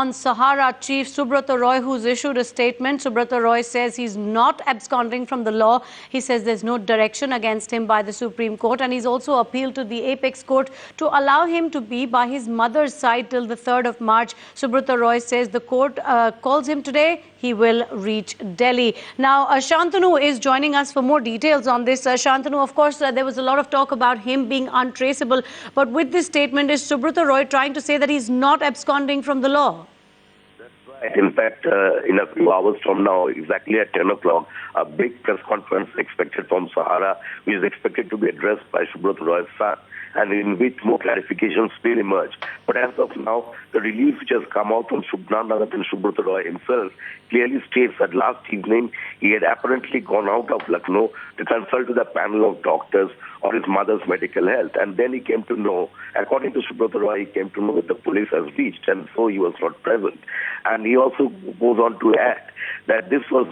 On Sahara Chief Subrata Roy, who's issued a statement. Subrata Roy says he's not absconding from the law. He says there's no direction against him by the Supreme Court, and he's also appealed to the Apex Court to allow him to be by his mother's side till the 3rd of March. Subrata Roy says the court calls him today. He will reach Delhi. Now, Shantanu is joining us for more details on this. Shantanu, of course, there was a lot of talk about him being untraceable. But with this statement, is Subrata Roy trying to say that he's not absconding from the law? In fact, in a few hours from now, exactly at 10 o'clock, a big press conference expected from Sahara, which is expected to be addressed by Subrata Roy's son, and in which more clarifications will emerge. But as of now, the release which has come out from Subrata Roy himself clearly states that last evening he had apparently gone out of Lucknow to consult with a panel of doctors on his mother's medical health. And then he came to know, according to Subrata Roy, he came to know that the police has reached, and so he was not present. And he also goes on to add that this was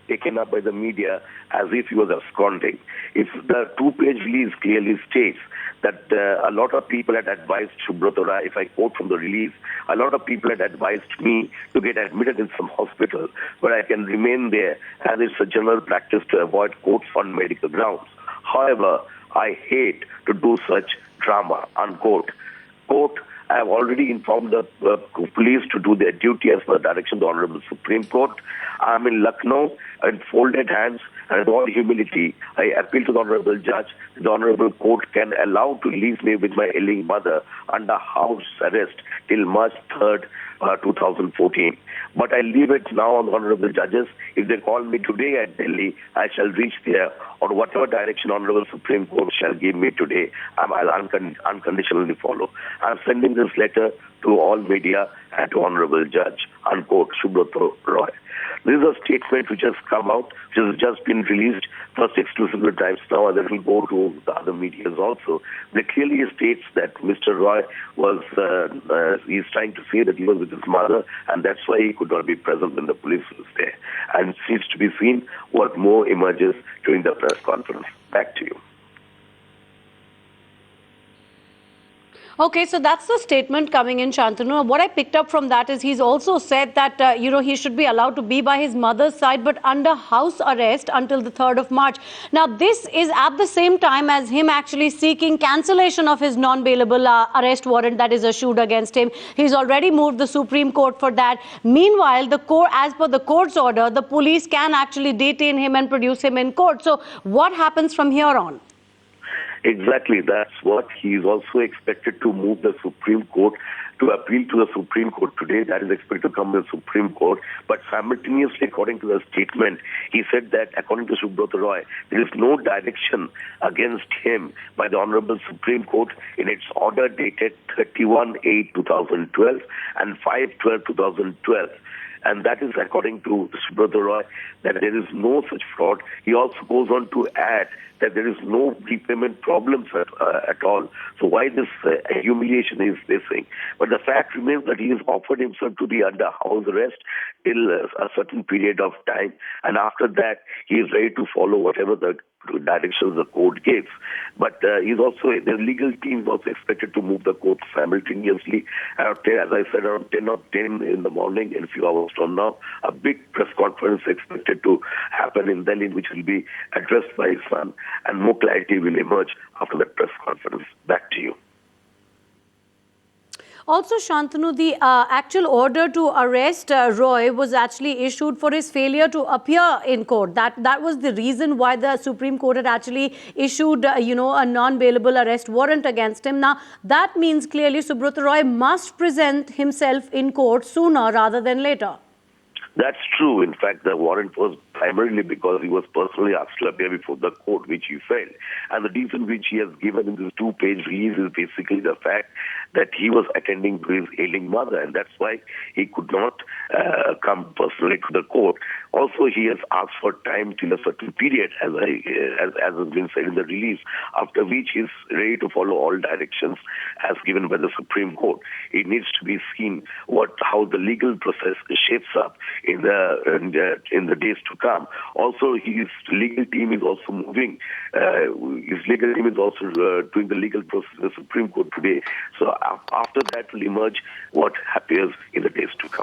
taken up by the media as if he was absconding. If the two-page release clearly states that a lot of people had advised Subrata Roy, if I quote from the release, a lot of people had advised me to get admitted in some hospital where I can remain there, as it's a general practice to avoid courts on medical grounds. However, I hate to do such drama, unquote. Quote, I have already informed the police to do their duty as per the direction of the Honorable Supreme Court. I am in Lucknow in folded hands, and with all humility, I appeal to the Honorable Judge. The Honorable Court can allow to leave me with my ailing mother under house arrest till March 3rd, 2014. But I leave it now on the Honorable Judges. If they call me today at Delhi, I shall reach there on whatever direction Honorable Supreme Court shall give me today. I'll unconditionally follow. I'm sending this letter to all media and to Honorable Judge, unquote, Subrata Roy. This is a statement which has come out, which has just been released first exclusively times now, and that will go to the other medias also. It clearly states that Mr. Roy was, he's trying to say that he was with his mother, and that's why he could not be present when the police was there. And it seems to be seen what more emerges during the press conference. Back to you. Okay, so that's the statement coming in, Shantanu. What I picked up from that is he's also said that, he should be allowed to be by his mother's side, but under house arrest until the 3rd of March. Now, this is at the same time as him actually seeking cancellation of his non-bailable arrest warrant that is issued against him. He's already moved the Supreme Court for that. Meanwhile, the court, as per the court's order, the police can actually detain him and produce him in court. So what happens from here on? Exactly, that's what he is also expected to move the Supreme Court to appeal to the Supreme Court today. That is expected to come to the Supreme Court. But simultaneously, according to the statement, he said that, according to Subrata Roy, there is no direction against him by the Honorable Supreme Court in its order dated 31/8/2012 and 5/12/2012. And that is according to Subrata Roy, that there is no such fraud. He also goes on to add that there is no prepayment problems at all. So why this humiliation is facing? But the fact remains that he has offered himself to be under house arrest till a certain period of time. And after that, he is ready to follow whatever the directions the court gives. But he's also, the legal team is also expected to move the court simultaneously. As I said, around 10 in the morning, in a few hours from now, a big press conference expected to happen in Delhi, which will be addressed by his son, and more clarity will emerge after that press conference. Back to you. Also, Shantanu, the actual order to arrest Roy was actually issued for his failure to appear in court. That was the reason why the Supreme Court had actually issued, a non-bailable arrest warrant against him. Now, that means clearly Subrata Roy must present himself in court sooner rather than later. That's true. In fact, the warrant was primarily because he was personally asked to appear before the court, which he failed. And the reason which he has given in this two-page release is basically the fact that he was attending to his ailing mother, and that's why he could not come personally to the court. Also, he has asked for time till a certain period, as has been said in the release, after which he is ready to follow all directions as given by the Supreme Court. It needs to be seen how the legal process shapes up in the days to come. Also, his legal team is also moving. His legal team is also doing the legal process in the Supreme Court today. So after that will emerge what appears in the days to come.